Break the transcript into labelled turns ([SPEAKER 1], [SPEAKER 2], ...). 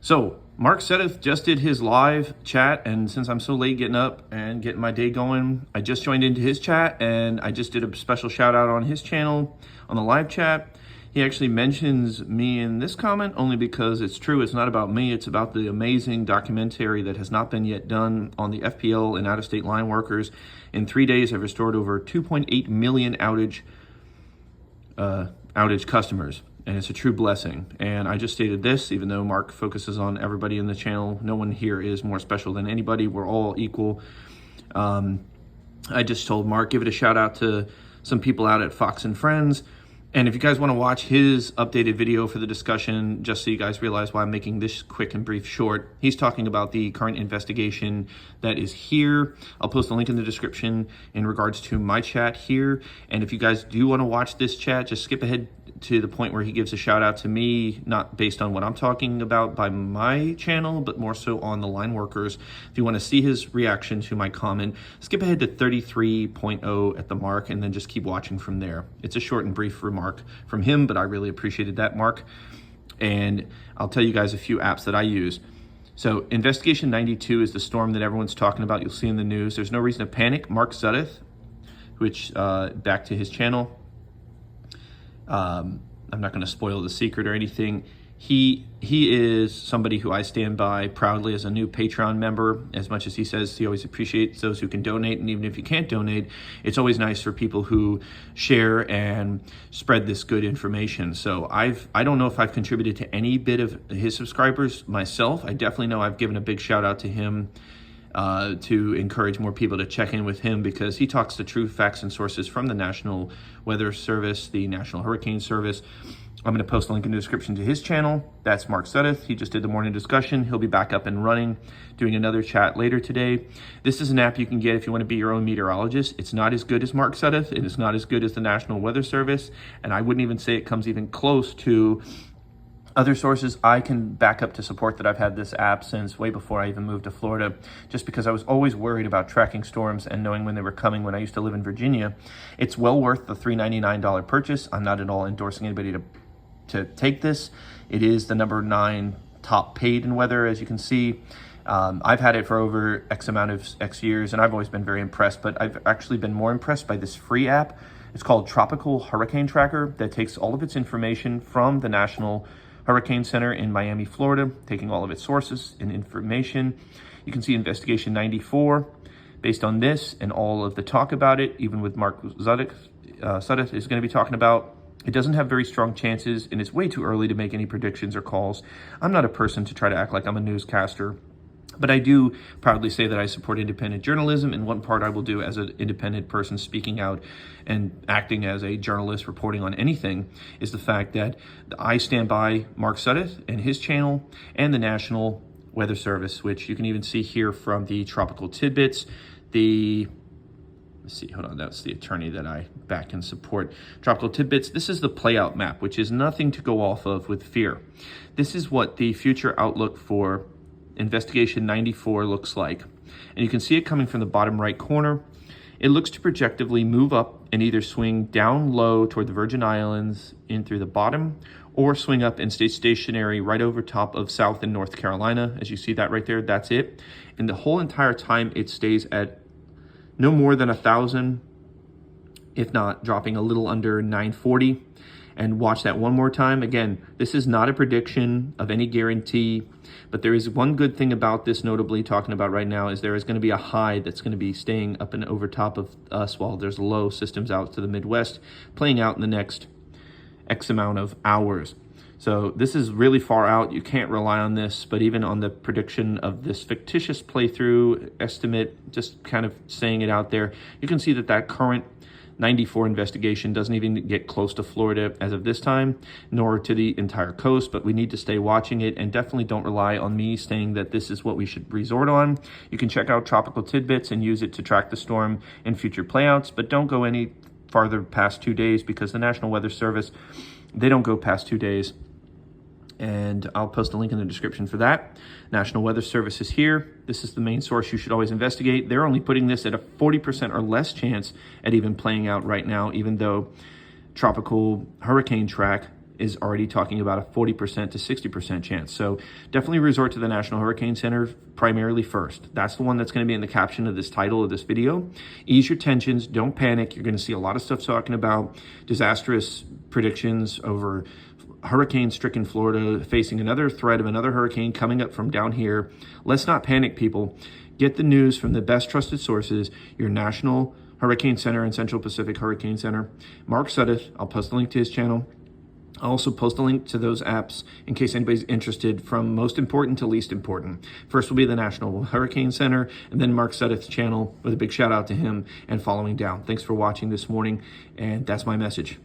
[SPEAKER 1] So Mark Sudduth just did his live chat, and since I'm so late getting up and getting my day going, I just joined into his chat, and I just did a special shout out on his channel on the live chat. He actually mentions me in this comment only because it's true. It's not about me. It's about the amazing documentary that has not been yet done on the FPL and out-of-state line workers. In 3 days, I've restored over 2.8 million outage customers. And it's a true blessing. And I just stated this, even though Mark focuses on everybody in the channel, no one here is more special than anybody. We're all equal. I just told Mark, give it a shout out to some people out at Fox and Friends. And if you guys want to watch his updated video for the discussion, just so you guys realize why I'm making this quick and brief short, he's talking about the current investigation that is here. I'll post a link in the description in regards to my chat here. And if you guys do want to watch this chat, just skip ahead to the point where he gives a shout out to me, not based on what I'm talking about by my channel, but more so on the line workers. If you want to see his reaction to my comment, skip ahead to 33.0 at the mark and then just keep watching from there. It's a short and brief remark from him, but I really appreciated that, Mark. And I'll tell you guys a few apps that I use. So Investigation 92 is the storm that everyone's talking about. You'll see in the news. There's no reason to panic. Mark Sudduth, which back to his channel. I'm not going to spoil the secret or anything. He is somebody who I stand by proudly as a new Patreon member. As much as he says he always appreciates those who can donate, and even if you can't donate, it's always nice for people who share and spread this good information. So I don't know if I've contributed to any bit of his subscribers myself. I definitely know I've given a big shout out to him to encourage more people to check in with him, because he talks the true facts and sources from the National Weather Service, the National Hurricane Service. I'm going to post a link in the description to his channel. That's Mark Sudduth. He just did the morning discussion. He'll be back up and running, doing another chat later today. This is an app you can get if you want to be your own meteorologist. It's not as good as Mark Sudduth. It is not as good as the National Weather Service. And I wouldn't even say it comes even close to other sources I can back up to support that I've had this app since way before I even moved to Florida, just because I was always worried about tracking storms and knowing when they were coming when I used to live in Virginia. It's well worth the $3.99 purchase. I'm not at all endorsing anybody to take this. It is the number 9 top paid in weather, as you can see. I've had it for over X amount of X years, and I've always been very impressed, but I've actually been more impressed by this free app. It's called Tropical Hurricane Tracker, that takes all of its information from the National Hurricane Center in Miami, Florida, taking all of its sources and information. You can see Investigation 94 based on this and all of the talk about it, even with Mark Sudduth is going to be talking about. It doesn't have very strong chances, and it's way too early to make any predictions or calls. I'm not a person to try to act like I'm a newscaster, but I do proudly say that I support independent journalism, and one part I will do as an independent person speaking out and acting as a journalist reporting on anything is the fact that I stand by Mark Sudduth and his channel and the National Weather Service, which you can even see here from the Tropical Tidbits. Let's see, hold on, that's the attorney that I back and support. Tropical Tidbits, this is the playout map, which is nothing to go off of with fear. This is what the future outlook for Investigation 94 looks like. And you can see it coming from the bottom right corner. It looks to projectively move up and either swing down low toward the Virgin Islands in through the bottom, or swing up and stay stationary right over top of South and North Carolina. As you see that right there, that's it. And the whole entire time it stays at no more than 1,000, if not dropping a little under 940. And watch that one more time. Again, this is not a prediction of any guarantee, but there is one good thing about this, notably talking about right now, is there is going to be a high that's going to be staying up and over top of us while there's low systems out to the Midwest playing out in the next X amount of hours. So this is really far out. You can't rely on this, but even on the prediction of this fictitious playthrough estimate, just kind of saying it out there, you can see that current 94 investigation doesn't even get close to Florida as of this time, nor to the entire coast, but we need to stay watching it, and definitely don't rely on me saying that this is what we should resort on. You can check out Tropical Tidbits and use it to track the storm in future playouts, but don't go any farther past 2 days, because the National Weather Service, they don't go past 2 days. And I'll post a link in the description for that. National Weather Service is here. This is the main source you should always investigate. They're only putting this at a 40% or less chance at even playing out right now, even though Tropical Hurricane Track is already talking about a 40% to 60% chance. So definitely resort to the National Hurricane Center primarily first. That's the one that's going to be in the caption of this title of this video. Ease your tensions, don't panic. You're going to see a lot of stuff talking about disastrous predictions over hurricane-stricken Florida, facing another threat of another hurricane coming up from down here. Let's not panic, people. Get the news from the best trusted sources, your National Hurricane Center and Central Pacific Hurricane Center. Mark Sudduth, I'll post a link to his channel. I'll also post a link to those apps in case anybody's interested, from most important to least important. First will be the National Hurricane Center, and then Mark Sudduth's channel, with a big shout out to him and following down. Thanks for watching this morning, and that's my message.